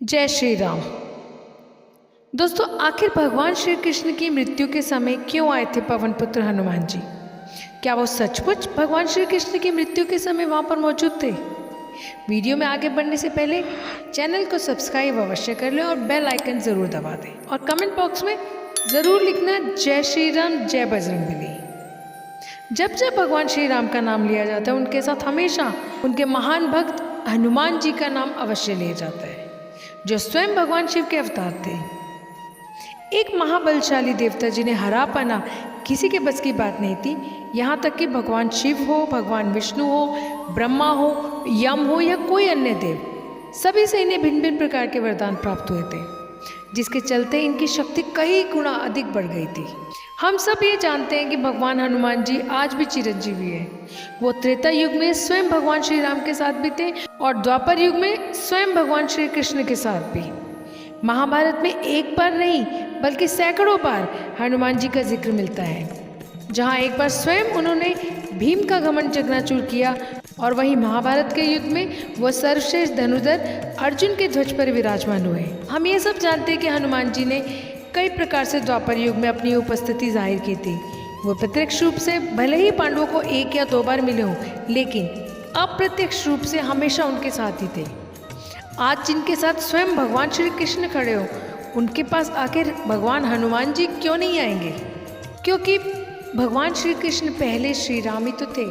जय श्री राम। दोस्तों, आखिर भगवान श्री कृष्ण की मृत्यु के समय क्यों आए थे पवन पुत्र हनुमान जी? क्या वो सचमुच भगवान श्री कृष्ण की मृत्यु के समय वहाँ पर मौजूद थे? वीडियो में आगे बढ़ने से पहले चैनल को सब्सक्राइब अवश्य कर लें और बेल आइकन ज़रूर दबा दें और कमेंट बॉक्स में ज़रूर लिखना जय श्री राम, जय बजरंगबली। जब जब भगवान श्री राम का नाम लिया जाता है, उनके साथ हमेशा उनके महान भक्त हनुमान जी का नाम अवश्य लिया जाता है, जो स्वयं भगवान शिव के अवतार थे। एक महाबलशाली देवता जिन्हें हरा पाना किसी के बस की बात नहीं थी। यहाँ तक कि भगवान शिव हो, भगवान विष्णु हो, ब्रह्मा हो, यम हो या कोई अन्य देव, सभी से इन्हें भिन्न भिन्न प्रकार के वरदान प्राप्त हुए थे, जिसके चलते इनकी शक्ति कई गुना अधिक बढ़ गई थी। हम सब ये जानते हैं कि भगवान हनुमान जी आज भी चिरंजीवी हैं। वो त्रेता युग में स्वयं भगवान श्री राम के साथ भी थे और द्वापर युग में स्वयं भगवान श्री कृष्ण के साथ भी। महाभारत में एक बार नहीं बल्कि सैकड़ों बार हनुमान जी का जिक्र मिलता है, जहाँ एक बार स्वयं उन्होंने भीम का घमंड चकनाचूर किया और वहीं महाभारत के युद्ध में वह सर्वश्रेष्ठ धनुधर अर्जुन के ध्वज पर विराजमान हुए। हम ये सब जानते हैं कि हनुमान जी ने कई प्रकार से द्वापर युग में अपनी उपस्थिति जाहिर की थी। वो प्रत्यक्ष रूप से भले ही पांडवों को एक या दो बार मिले हों, लेकिन अप्रत्यक्ष रूप से हमेशा उनके साथ ही थे। आज जिनके साथ स्वयं भगवान श्री कृष्ण खड़े हो, उनके पास आखिर भगवान हनुमान जी क्यों नहीं आएंगे? क्योंकि भगवान श्री कृष्ण पहले श्री राम ही तो थे।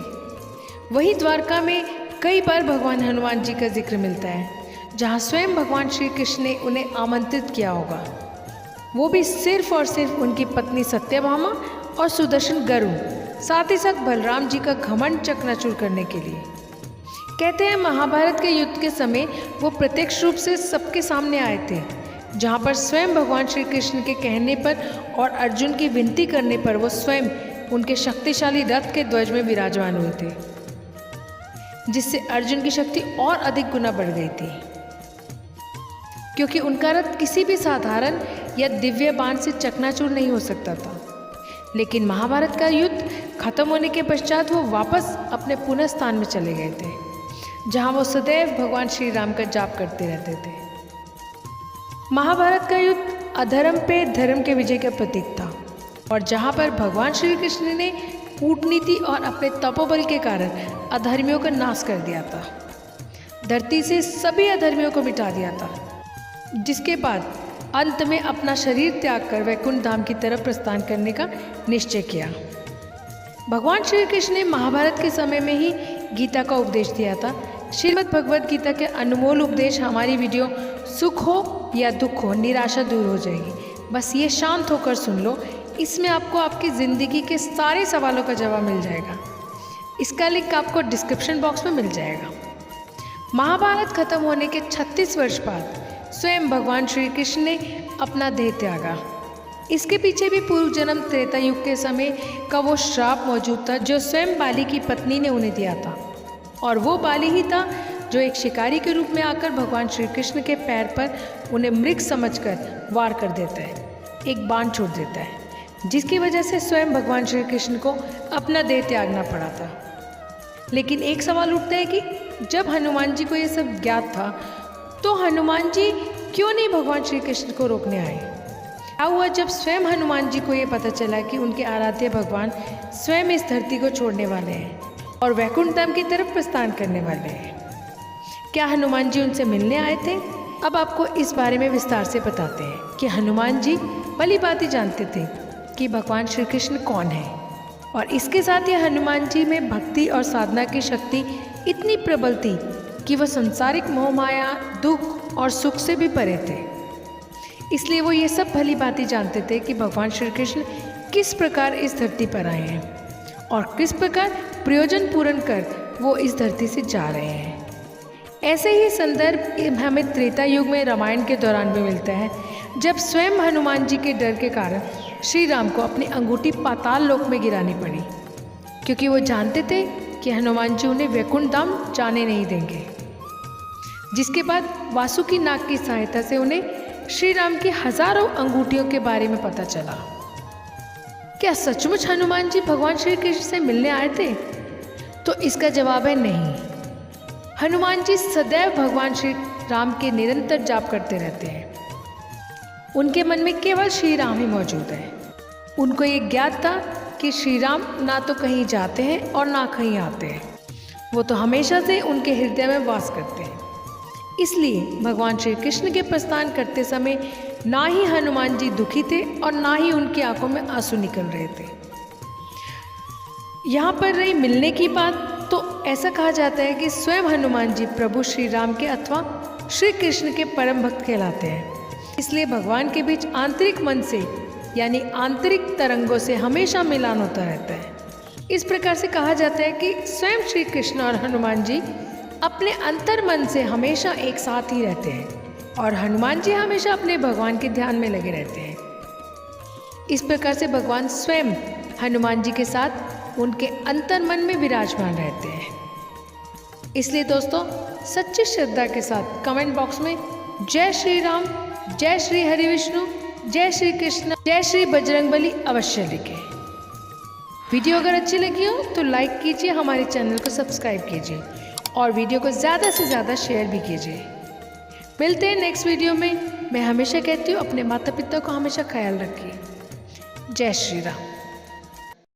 वही द्वारका में कई बार भगवान हनुमान जी का जिक्र मिलता है, जहाँ स्वयं भगवान श्री कृष्ण ने उन्हें आमंत्रित किया होगा, वो भी सिर्फ और सिर्फ उनकी पत्नी सत्यभामा और सुदर्शन गरुड़, साथ ही साथ बलराम जी का घमंड चकनाचूर करने के लिए। कहते हैं महाभारत के युद्ध के समय वो प्रत्यक्ष रूप से सबके सामने आए थे, जहाँ पर स्वयं भगवान श्री कृष्ण के कहने पर और अर्जुन की विनती करने पर वो स्वयं उनके शक्तिशाली रथ के ध्वज में विराजमान हुए थे, जिससे अर्जुन की शक्ति और अधिक गुना बढ़ गई थी, क्योंकि उनका रथ किसी भी साधारण या दिव्य बाण से चकनाचूर नहीं हो सकता था। लेकिन महाभारत का युद्ध खत्म होने के पश्चात वो वापस अपने पुनः स्थान में चले गए थे, जहाँ वो सदैव भगवान श्री राम का जाप करते रहते थे। महाभारत का युद्ध अधर्म पे धर्म के विजय का प्रतीक था, और जहाँ पर भगवान श्री कृष्ण ने कूटनीति और अपने तपोबल के कारण अधर्मियों का नाश कर दिया था, धरती से सभी अधर्मियों को मिटा दिया था, जिसके बाद अंत में अपना शरीर त्याग कर वैकुंठ धाम की तरफ प्रस्थान करने का निश्चय किया। भगवान श्री कृष्ण ने महाभारत के समय में ही गीता का उपदेश दिया था। श्रीमद् भगवद गीता के अनमोल उपदेश हमारी वीडियो सुख हो या दुख हो, निराशा दूर हो जाएगी। बस ये शांत होकर सुन लो, इसमें आपको आपकी ज़िंदगी के सारे सवालों का जवाब मिल जाएगा। इसका लिंक आपको डिस्क्रिप्शन बॉक्स में मिल जाएगा। महाभारत खत्म होने के 36 वर्ष बाद स्वयं भगवान श्री कृष्ण ने अपना देह त्यागा। इसके पीछे भी पूर्व जन्म त्रेता युग के समय का वो श्राप मौजूद था, जो स्वयं बाली की पत्नी ने उन्हें दिया था, और वो बाली ही था जो एक शिकारी के रूप में आकर भगवान श्री कृष्ण के पैर पर उन्हें मृग समझकर वार कर देता है, एक बाण छोड़ देता है, जिसकी वजह से स्वयं भगवान श्री कृष्ण को अपना देह त्यागना पड़ा था। लेकिन एक सवाल उठता है कि जब हनुमान जी को ये सब ज्ञात था, तो हनुमान जी क्यों नहीं भगवान श्री कृष्ण को रोकने आए? क्या हुआ जब स्वयं हनुमान जी को ये पता चला कि उनके आराध्य भगवान स्वयं इस धरती को छोड़ने वाले हैं और वैकुंठ धाम की तरफ प्रस्थान करने वाले हैं? क्या हनुमान जी उनसे मिलने आए थे? अब आपको इस बारे में विस्तार से बताते हैं कि हनुमान जी भली भांति जानते थे कि भगवान श्री कृष्ण कौन है, और इसके साथ ही हनुमान जी में भक्ति और साधना की शक्ति इतनी प्रबल थी कि वह संसारिक मोह माया, दुख और सुख से भी परे थे। इसलिए वो ये सब भली भांति जानते थे कि भगवान श्री कृष्ण किस प्रकार इस धरती पर आए हैं और किस प्रकार प्रयोजन पूर्ण कर वो इस धरती से जा रहे हैं। ऐसे ही संदर्भ हमें त्रेता युग में रामायण के दौरान भी मिलता है, जब स्वयं हनुमान जी के डर के कारण श्री राम को अपनी अंगूठी पाताल लोक में गिरानी पड़ी, क्योंकि वो जानते थे कि हनुमान जी उन्हें वैकुंठ धाम जाने नहीं देंगे। जिसके बाद वासुकी नाग की सहायता से उन्हें श्री राम की हजारों अंगूठियों के बारे में पता चला। क्या सचमुच हनुमान जी भगवान श्री कृष्ण से मिलने आए थे? तो इसका जवाब है नहीं। हनुमान जी सदैव भगवान श्री राम के निरंतर जाप करते रहते हैं। उनके मन में केवल श्री राम ही मौजूद है। उनको ये ज्ञात था कि श्री राम ना तो कहीं जाते हैं और ना कहीं आते हैं, वो तो हमेशा से उनके हृदय में वास करते हैं। इसलिए भगवान श्री कृष्ण के प्रस्थान करते समय ना ही हनुमान जी दुखी थे और ना ही उनकी आंखों में आंसू निकल रहे थे। यहाँ पर रही मिलने की बात, तो ऐसा कहा जाता है कि स्वयं हनुमान जी प्रभु श्री राम के अथवा श्री कृष्ण के परम भक्त कहलाते हैं। इसलिए भगवान के बीच आंतरिक मन से यानी आंतरिक तरंगों से हमेशा मिलान होता रहता है। इस प्रकार से कहा जाता है कि स्वयं श्री कृष्ण और हनुमान जी अपने अंतर मन से हमेशा एक साथ ही रहते हैं और हनुमान जी हमेशा अपने भगवान के ध्यान में लगे रहते हैं। इस प्रकार से भगवान स्वयं हनुमान जी के साथ उनके अंतर मन में विराजमान रहते हैं। इसलिए दोस्तों, सच्ची श्रद्धा के साथ कमेंट बॉक्स में जय श्री राम, जय श्री हरि विष्णु, जय श्री कृष्ण, जय श्री बजरंगबली अवश्य लिखें। वीडियो अगर अच्छी लगी हो तो लाइक कीजिए, हमारे चैनल को सब्सक्राइब कीजिए और वीडियो को ज़्यादा से ज़्यादा शेयर भी कीजिए। मिलते हैं नेक्स्ट वीडियो में। मैं हमेशा कहती हूँ अपने माता पिता को हमेशा ख्याल रखिए। जय श्री राम।